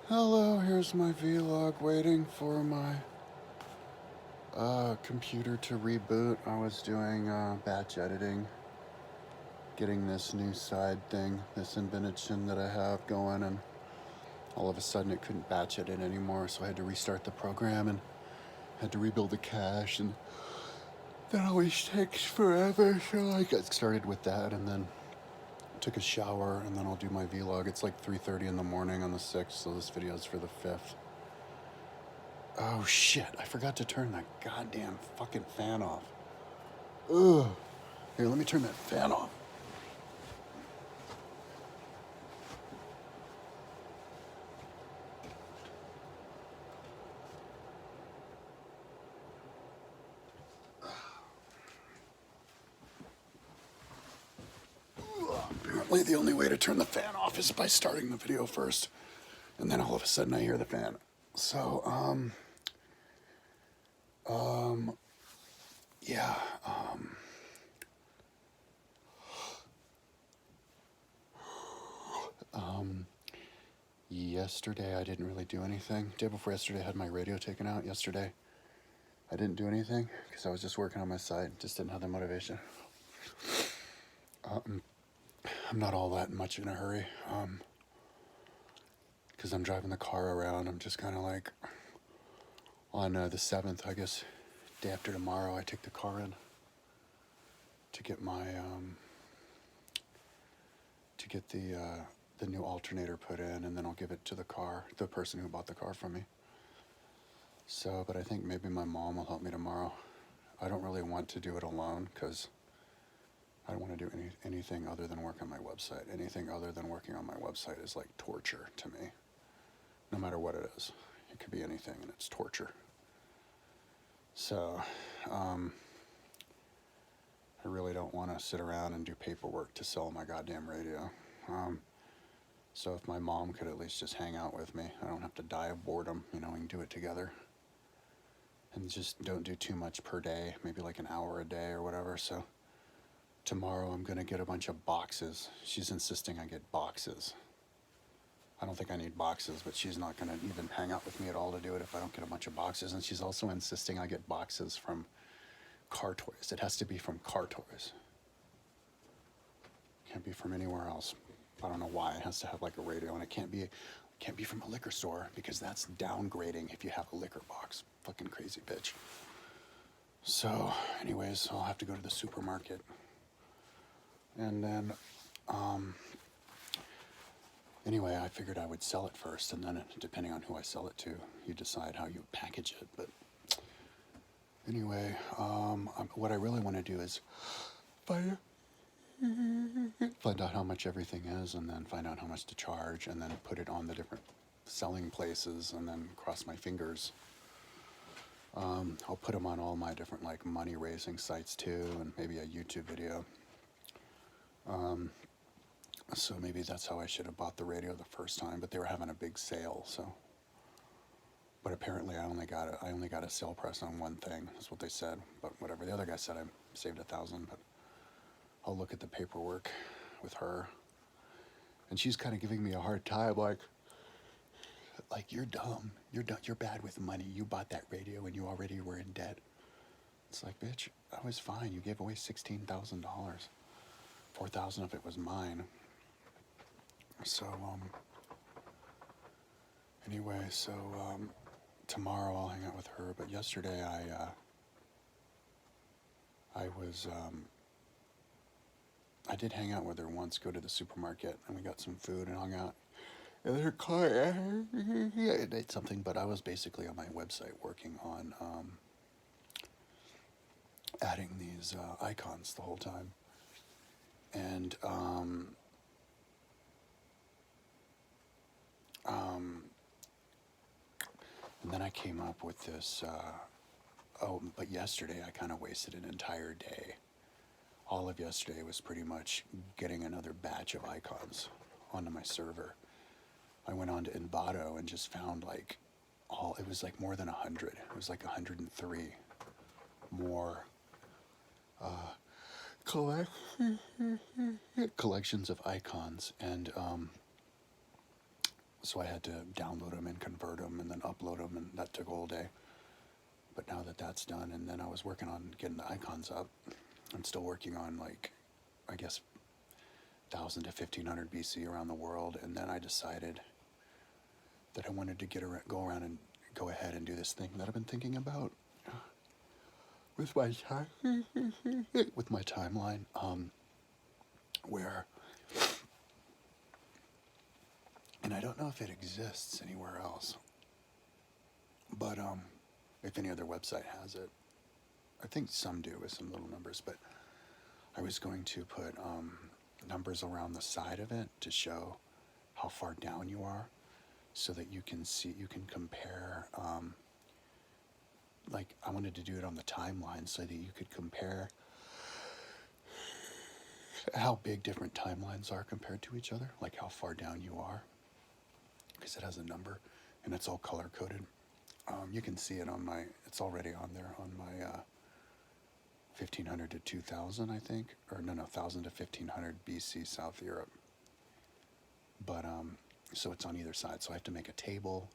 Hello, here's my vlog waiting for my computer to reboot. I was doing batch editing, getting this new side thing, this invention that I have going, and all of a sudden it couldn't batch edit anymore, so I had to restart the program and had to rebuild the cache, and that always takes forever, so I got started with that and then took a shower, and then I'll do my vlog. It's like 3:30 in the morning on the 6th, so this video is for the 5th. Oh shit, I forgot to turn that goddamn fucking fan off. Ugh. Here, let me turn that fan off. Apparently the only way to turn the fan off is by starting the video first. And then all of a sudden I hear the fan. So, yeah, yesterday I didn't really do anything. Day before yesterday I had my radio taken out. Yesterday I didn't do anything because I was just working on my site. Just didn't have the motivation. I'm not all that much in a hurry. Because I'm driving the car around. I'm just kind of like, on the 7th, I guess, day after tomorrow, I take the car in to get my, to get the new alternator put in, and then I'll give it to the person who bought the car from me. So, but I think maybe my mom will help me tomorrow. I don't really want to do it alone because I don't want to do anything other than work on my website. Anything other than working on my website is like torture to me. No matter what it is. It could be anything and it's torture. So, I really don't want to sit around and do paperwork to sell my goddamn radio. So if my mom could at least just hang out with me, I don't have to die of boredom, we can do it together. And just don't do too much per day, maybe like an hour a day or whatever. So tomorrow I'm gonna get a bunch of boxes. She's insisting I get boxes. I don't think I need boxes, but she's not gonna even hang out with me at all to do it if I don't get a bunch of boxes. And she's also insisting I get boxes from Car Toys. It has to be from Car Toys. Can't be from anywhere else. I don't know why. It has to have like a radio, and it can't be from a liquor store because that's downgrading if you have a liquor box. Fucking crazy bitch. So, anyways, I'll have to go to the supermarket. And then, anyway, I figured I would sell it first, and then depending on who I sell it to, you decide how you package it. But anyway, what I really want to do is find out how much everything is, and then find out how much to charge, and then put it on the different selling places, and then cross my fingers. I'll put them on all my different like money raising sites too, and maybe a YouTube video. So maybe that's how I should have bought the radio the first time, but they were having a big sale, so. But apparently I only got a sale price on one thing, that's what they said, but whatever. The other guy said I saved $1,000, but I'll look at the paperwork with her. And she's kind of giving me a hard time, like you're dumb, you're bad with money, you bought that radio and you already were in debt. It's like, bitch, I was fine, you gave away $16,000. 4,000 of it was mine. So, anyway, so, tomorrow I'll hang out with her, but yesterday I did hang out with her once, go to the supermarket, and we got some food and hung out in her car. I did something, but I was basically on my website working on adding these icons the whole time. And and then I came up with this, but yesterday I kind of wasted an entire day. All of yesterday was pretty much getting another batch of icons onto my server. I went on to Envato and just found it was like more than 100. It was like 103 more collections of icons. And So I had to download them and convert them and then upload them, and that took all day. But now that that's done, and then I was working on getting the icons up. I'm still working on, like, I guess 1000 to 1500 BC around the world, and then I decided that I wanted to go around and go ahead and do this thing that I've been thinking about with my with my timeline, where, and I don't know if it exists anywhere else, but if any other website has it, I think some do with some little numbers, but I was going to put numbers around the side of it to show how far down you are, so that you can compare, like, I wanted to do it on the timeline so that you could compare how big different timelines are compared to each other, like how far down you are, because it has a number and it's all color coded. You can see it on my, it's already on there on my 1500 to 2000, I think, or no, 1000 to 1500 BC South Europe. But so it's on either side. So I have to make a table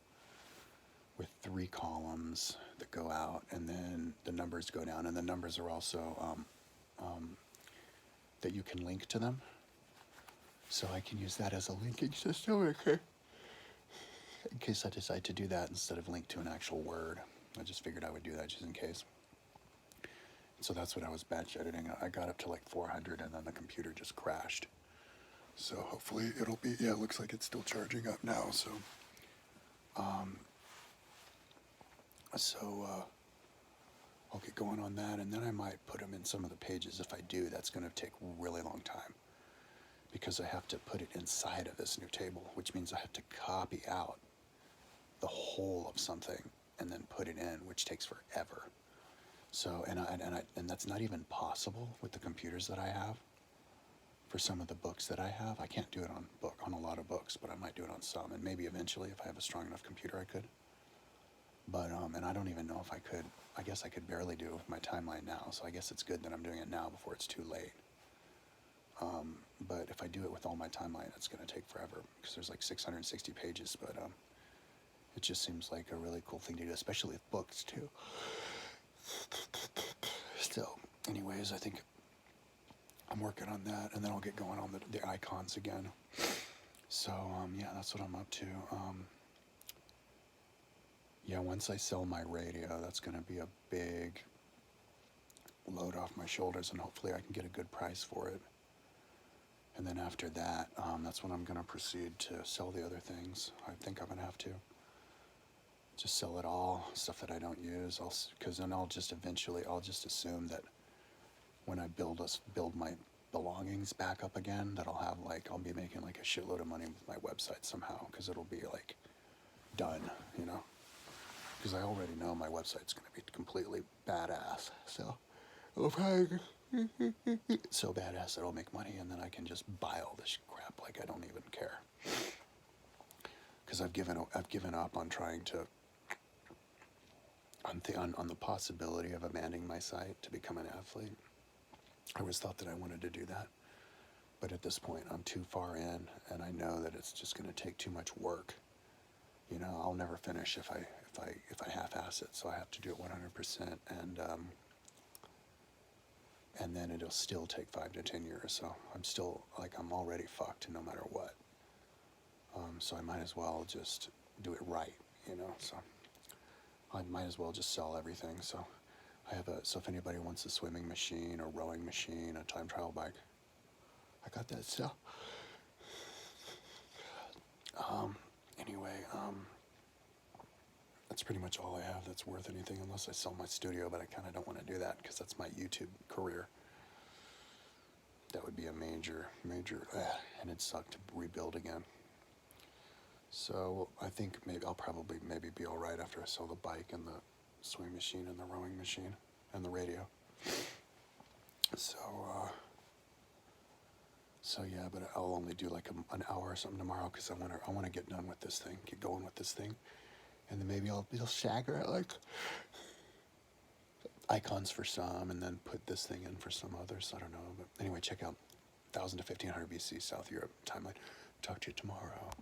with 3 columns that go out, and then the numbers go down, and the numbers are also that you can link to them. So I can use that as a linking system, okay, in case I decide to do that instead of link to an actual word. I just figured I would do that just in case. So that's what I was batch editing. I got up to like 400, and then the computer just crashed. So hopefully it'll be, yeah, it looks like it's still charging up now. So, I'll get going on that, and then I might put them in some of the pages. If I do, that's going to take a really long time, because I have to put it inside of this new table, which means I have to copy out the whole of something and then put it in, which takes forever. So, and that's not even possible with the computers that I have. For some of the books that I have, I can't do it on a lot of books, but I might do it on some, and maybe eventually, if I have a strong enough computer, I could. But and I don't even know if I could. I guess I could barely do it with my timeline now, so I guess it's good that I'm doing it now before it's too late. But if I do it with all my timeline, it's going to take forever, because there's like 660 pages. But it just seems like a really cool thing to do, especially with books too. Still, anyways, I think I'm working on that, and then I'll get going on the icons again. So yeah, that's what I'm up to. Yeah, once I sell my radio, that's going to be a big load off my shoulders, and hopefully I can get a good price for it. And then after that, that's when I'm going to proceed to sell the other things. I think I'm going to have to just sell it all, stuff that I don't use, because then I'll just assume that when I build my belongings back up again, that I'll be making like a shitload of money with my website somehow, because it'll be like done, you know. Because I already know my website's going to be completely badass, so it'll probably so badass that it'll make money, and then I can just buy all this crap like I don't even care. Because I've given up on trying to on the possibility of abandoning my site to become an athlete. I always thought that I wanted to do that, but at this point I'm too far in, and I know that it's just going to take too much work. You know, I'll never finish if I half-ass it, so I have to do it 100%, and then it'll still take 5 to 10 years. So I'm already fucked no matter what. So I might as well just do it right, you know. So I might as well just sell everything. So so if anybody wants a swimming machine, a rowing machine, a time trial bike, I got that sell. Anyway, that's pretty much all I have that's worth anything, unless I sell my studio, but I kind of don't want to do that because that's my YouTube career. That would be a major, and it'd suck to rebuild again. So I think I'll probably be all right after I sell the bike and the swimming machine and the rowing machine and the radio. So yeah, but I'll only do like an hour or something tomorrow, because I want to get done with this thing, get going with this thing, and then maybe I'll stagger it, like icons for some, and then put this thing in for some others. I don't know, but anyway, check out 1000 to 1500 BC South Europe timeline. Talk to you tomorrow.